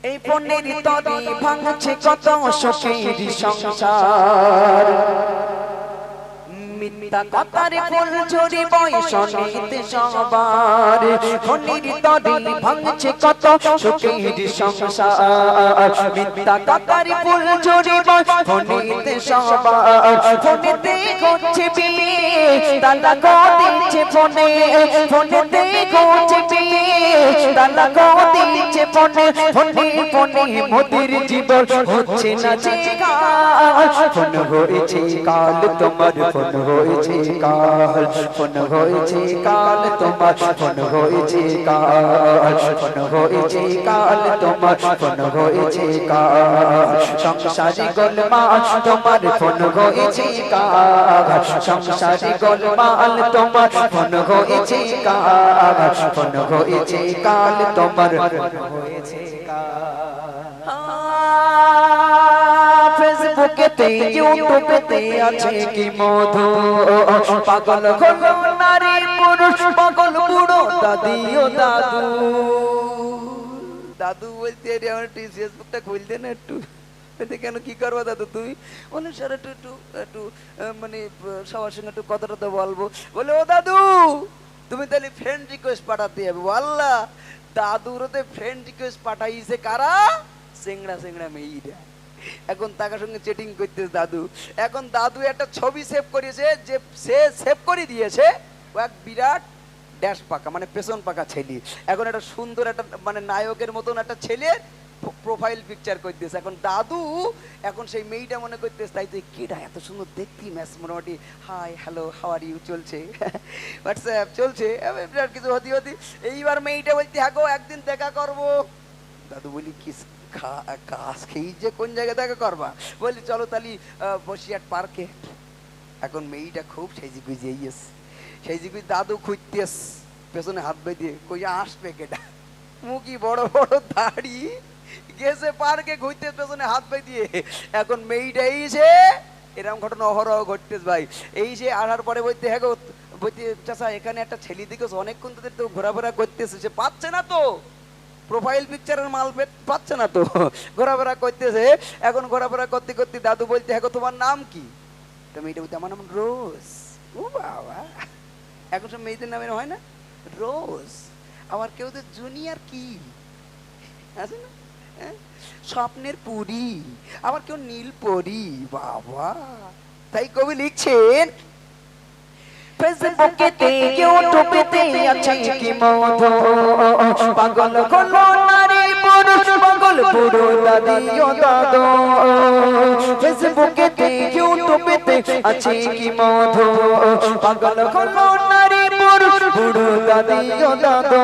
এই পনের তরি ভাঙছে কত সুখের সংসার, মিথ্যা কথার ফুল ঝরি বয়সনিতে সবার। পনের তরি ভাঙছে কত সুখের সংসার, মিথ্যা কথার ফুল ঝরি বয়সনিতে সবার। ফোনেতে হচ্ছে বিয়ে তালা দিচ্ছে ফোনে, ফোনেতে হচ্ছে বিয়ে তালা দিচ্ছে ফোনে। ফোনে ফোনে মোদের জীবন হচ্ছে না যে কাল, ফোন হয়েছে কাল তোমার, ফোন হয়েছে কাল, ফোন হয়েছে কাল তোমার, ফোন হয়েছে কাল, ফোন হয়েছে কাল তোমার, ফোন হয়েছে কাল। সংসারে গোলমাল তোমার ফোন হয়েছে কাল, সংসারে গোলমাল তোমার ফোন হয়েছে কাল, ফোন হয়েছে কাল তোমার, ফোন হয়েছে কাল। ফেসবুকেতে ইউটিউবেতে আছে কি মধু, পাগল হলো নারী পুরুষ, পাগল বুড়ো দাদি ও দাদু। দাদু বলতে আমার ফেসবুকটা খুলতে না একটু, কেন কি করবো দাদু তুমি? অনুসার একটু একটু একটু মানে সবার সঙ্গে একটু কথা টথা বলবো। বলে ও দাদু তুমি তাহলে ফ্রেন্ড রিকোয়েস্ট পাঠাতে হবে। আল্লাহ দাদুর ওতে ফ্রেন্ড রিকোয়েস্ট পাঠাইছে কারা? সিংড়া সিংড়া মেয়েরা। এখন তার সঙ্গে চ্যাটিং করতেছে দাদু। এখন দাদু একটা ছবি সেভ করেছে, যে সে সেভ করে দিয়েছে ও এক বিরাট ড্যাশ পাকা মানে পেছন পাকা ছেলে। এখন একটা সুন্দর একটা মানে নায়কের মতন একটা ছেলে প্রোফাইল পিকচার করে দিয়েছে। এখন দাদু এখন সেই মেয়েটা মনে করতেছে তাই তুই কেডা এত সুন্দর দেখতি ম্যাচ মোটামুটি hi hello how are you চলছে, হোয়াটসঅ্যাপ চলছে বিরাট কিছু হতি হতি। এইবার মেয়েটা বলতে হ্যাঁ গো একদিন দেখা করবো। দাদু বলি কি কাজ খেয়ে যে কোন জায়গায় দেখা করবা? বলি চলো তাহলে বসিরহাট পার্কে। এখন মেয়েটা খুব সেজি গুজিয়ে ইয়েস সেজি গুজি দাদু খুঁজতেস পেছনে হাত বেঁধে কই আসবে কেটা, মুখি বড় বড় দাড়ি গেছে পার্কে ঘুরতে পেছনে হাত বেঁধিয়ে। এখন মেয়েটা এইছে এরকম ঘটনা অহরহ ঘটতেস ভাই। এই যে আসার পরে বলতে হ্যাঁ গো বলতে চাচা এখানে একটা ছেলে দিকে অনেকক্ষণ তোদের তো ঘোরাফেরা করতেছে, সে পাচ্ছে না তো প্রোফাইল পিকচারের মাল পাচ্ছে না তো ঘোরাফেরা করতেছে। এখন ঘোরাফেরা করতে করতে দাদু বলতে হ্যাঁ তোমার নাম কি? তো মেয়েটা বলতে আমার নাম রোজ। ও বাবা এখন সব মেয়েদের নামের হয় না রোজ, আমার কেউ তো জুনিয়র কি আছে না স্বপ্নের পুরী, আবার কেউ নীল পরি। বাবা তাই কবি লিখছেন ফেসবুকেতে ইউটিউবেতে আছে কি মধু, পাগল হলো নারী পুরুষ, পাগল বুড়ো দাদি ও দাদু। ফেসবুকেতে ইউটিউবেতে আছে কি মধু, পাগল হলো নারী পুরুষ, বুড়ো দাদি ও দাদু।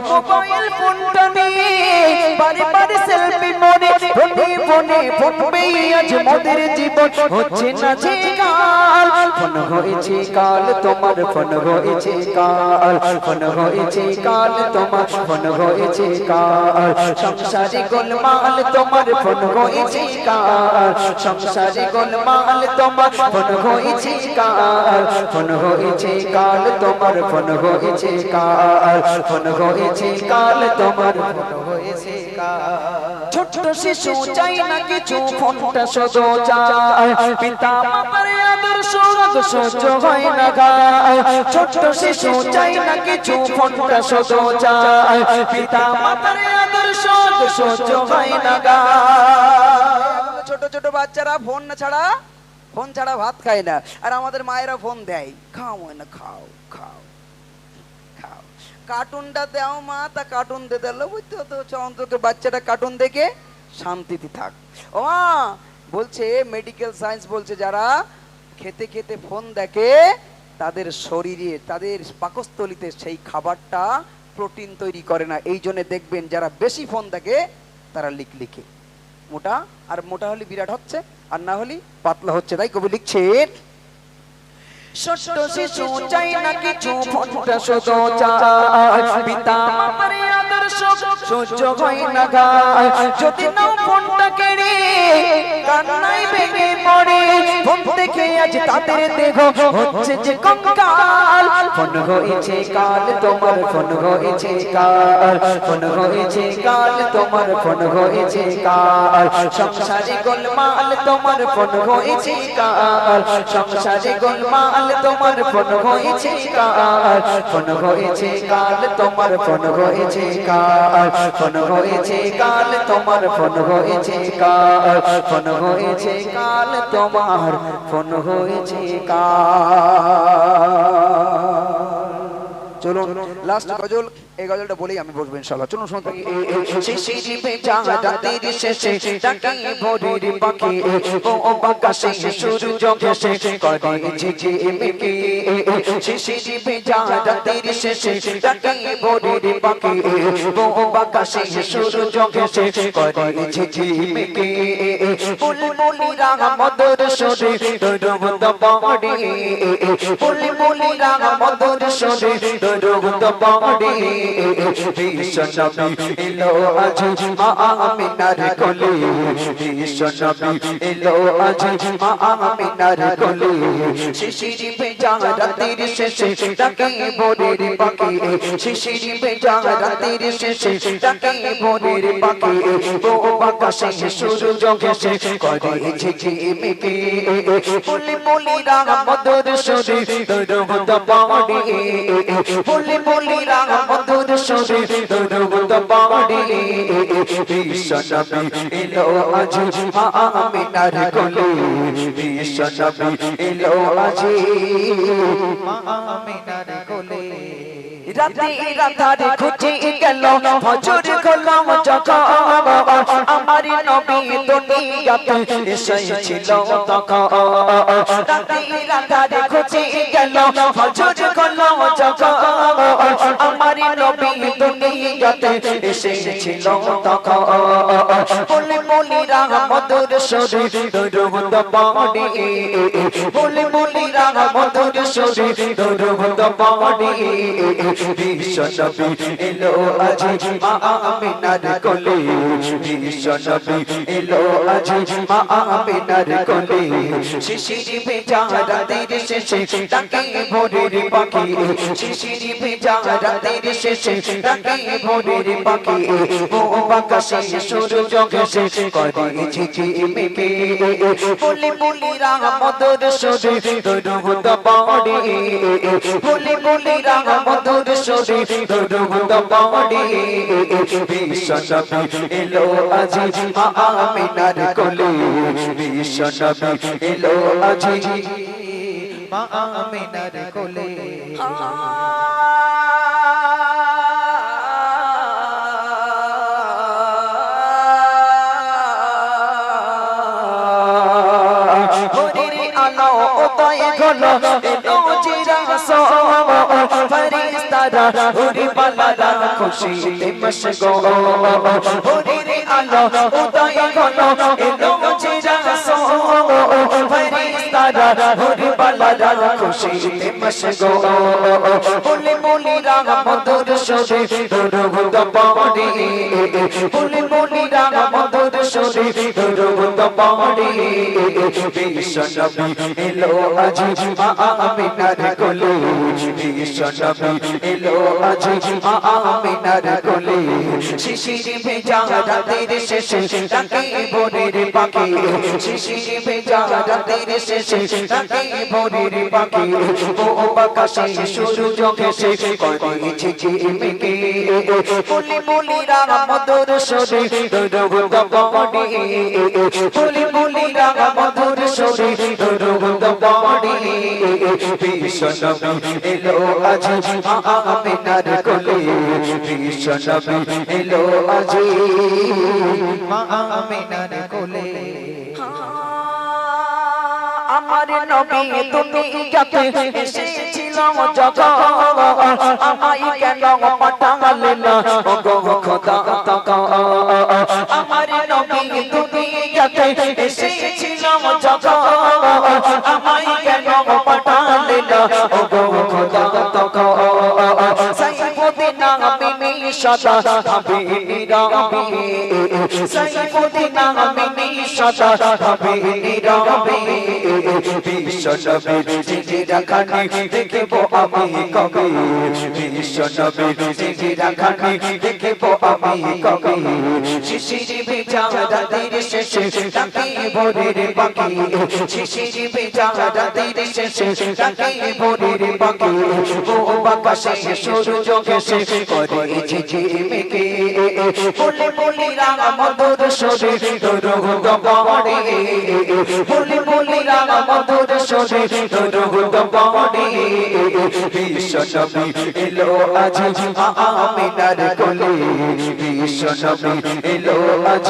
মোবাইল ফোনটা নিয়ে বারে বারে সেলফি মনে ফোনে ফোনে ফোনবেই আজ মোদের জীবন হচ্ছে না যে কাল, ফোন হয়েছে কাল তোমার, ফোন হয়েছে কাল, ফোন হয়েছে কাল তোমার, ফোন হয়েছে কাল। সংসারে গোলমাল তোমার ফোন হয়েছে কাল, সংসারে গোলমাল তোমার ফোন হয়েছে কাল, ফোন হয়েছে কাল তোমার, ফোন হয়েছে কাল, ফোন হয়েছে কাল তোমার, ফোন হয়েছে কাল। ছোট্ট শিশু চাই না কিছু ফোনটা শুধু চায়, পিতা মাতার আদর্শ সহ্য হয় না গায়। ছোট্ট শিশু চাই না কিছু ফোনটা শুধু চায়, পিতা মাতার আদর্শ সহ্য হয় না গায়। ছোট ছোট বাচ্চারা ফোন ছাড়া ভাত খায় না, আর আমাদের মায়েরা ফোন দেয় খাও না খাও খাও খাও, কার্টুনটা দাও মা, তা কার্টুন দিয়ে দিল বুঝতে হতো অন্তত বাচ্চাটা কার্টুন দেখে শান্তিতে থাক। ও মা বলছে মেডিকেল সায়েন্স বলছে যারা খেতে খেতে ফোন দেখে তাদের শরীরে তাদের পাকস্থলিতে সেই খাবারটা প্রোটিন তৈরি করে না। এই জন্য দেখবেন যারা বেশি ফোন দেখে তারা লিখে মোটা, আর মোটা হলে বিরাট হচ্ছে আর না হলে পাতলা হচ্ছে। তাই কবি লিখছেন ছোট্ট শিশু চাই না কিছু ফোনটা শুধু চায় পিতা মাতার আদর্শ সহ্য হয় না গায় যদি নাও ফোনটা কেড়ে কান্নায় ভেঙে পড়ে ফোন দেখে আজ তাদের দেহ হচ্ছে যে কঙ্কাল ফোন হয়েছে কাল তোমার ফোন হয়েছে কাল ফোন হয়েছে কাল তোমার ফোন হয়েছে কাল সংসারে গোলমাল তোমার ফোন হয়েছে কাল সংসারে গোলমাল তোমার ফোন হয়েছে কাল ফোন হয়েছে কাল তোমার ফোন হয়েছে কাল ফোন হয়েছে কাল তোমার ফোন হয়েছে কাল ফোন হয়েছে কাল তোমার ফোন হয়েছে কাল চলুন লাস্ট গজল এই গজলটা বলেই আমি বসবো ইনশাআল্লাহ চলুন শুনতে শিশির ভেজা রাতের শেষে ডাকে ভোরের পাখি ও বাতাসে সূর্য ঘেঁষে করে ঝিঝিমিকি শিশির ভেজা রাতের শেষে ডাকে ভোরের পাখি ও বাতাসে সূর্য ঘেঁষে করে ঝিঝিমিকি বুলবুলিরা মধুর সুরে রোদ বাড়ি বুলবুলিরা মধুর সুরে রোদ বাড়ি বিশ্বনবী এলো আজ মা আমিনার কোলে বিশ্বনবী এলো আজ মা আমিনার কোলে শিশির ভেজা রাতের শেষে ডাকে ভোরের পাখি শিশির ভেজা রাতের শেষে ডাকে ভোরের পাখি ও বাতাসে সূর্য ঘেঁষে করে ঝিঝিমিকি বুলবুলিরা মধুর সুরে রোদ বাড়ি বুলবুলিরা মধুর সুরে রোদ বাড়ি বিশ্বনবী এলো আজ মা আমিনার কোলে বিশ্বনবী এলো আজ মা আমিনার কোলে রাতে রাতারে খুঁজে গেল ফজর গোলাম যখন আমার নবী দুনিয়াতে এসেছিল তখন রাতে রাতারে খুঁজে গেল ফজর গোলাম যখন আমার নবী দুনিয়াতে এসেছিল তখন বুলবুলিরা মধুর সুরে রোদ বাড়ি বুলবুলিরা মধুর সুরে রোদ বাড়ি বিশ্বনবী এলো আজ মা আমিনার কোলে বিশ্বনবী এলো আজ মা আমিনার কোলে শিশির ভেজা রাতের শেষে ডাকে ভোরের পাখি শিশির ভেজা রাতের শেষে ডাকে ভোরের পাখি ও বাতাসে সূর্য ঘেঁষে করে ঝিঝিমিকি বুলবুলিরা মধুর সুরে রোদ বাড়ি বুলবুলিরা মধুর সুরে রোদ বাড়ি বিশ্বনবী এলো আজ মা আমিনার কোলে বিশ্বনবী এলো আজ মা আমিনার কোলে ফরিস্তারা উড়ি পালারা খুশিতে মশগুল হুরির আলো উদয় হলো এলো চিরাসো ফরিস্তারা উড়ি পালারা খুশিতে মশগুল বুলবুলিরা মধুর সুরে রোদ বাড়ি বুলবুলিরা মধুর সুরে রোদ বাড়ি বিশ্বনবী এলো আজ মা আমিনার কোলে বিশ্বনবী এলো আজ মা আমিনার কোলে শিশির ভেজা রাতের শেষে ডাকে ভোরের পাখি শিশির ভেজা রাতের শেষে ডাকে ভোরের পাখি ও বাতাসে সূর্য ঘেঁষে করে ঝিঝিমিকি বুলবুলিরা মধুর সুরে রোদ বাড়ি বুলবুলিরা মধুর সুরে রোদ বাড়ি বিশ্বনবী এলো আজ মা আমিনার কোলে বিশ্বনবী এলো আজ মা আমিনার কোলে আমার নবী দুনিয়াতে এসেছিল যখন আমায় কেন পাঠালে না ওগো খোদা তখন আমার নবী দুনিয়াতে এসেছিল যখন আমায় কেন পাঠালে ও গো খোদা তাকা সাইফুদ্দিন আমি সাদা হবে নীরবে সাইফুদ্দিন আমি সাদা হবে নীরবে বিশ্ব নবীর জিজিরাখানি দেখব আমি কবে বিশ্ব নবীর জিজিরাখানি দেখব আমি কবে শিশির ভেজা রাতের শেষে ডাকে ভোরের পাখি শিশির ভেজা রাতের শেষে ডাকে ভোরের পাখি ও বাতাসে সূর্য ঘেঁষে করে ঝিঝিমিকে বলে বলে রাঙা মধুর সুরে দরুদ পড়ে বলে বলে রাঙা মধুর সুরে দরুদ পড়ে বিশ্ব নবী এলো আজ আমিনার কোলে বিশ্ব নবী এলো আজ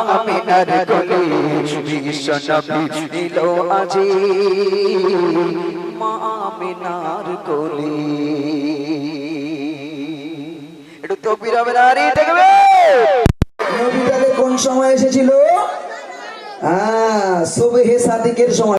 আমিনার কোলে বিশ্ব নবী এলো আজ মা আমিনার কোলে একটু তকবীর হবে না রে দেখবে নবী তাহলে কোন সময় এসেছিল? সুবহে সাদিকের সময়।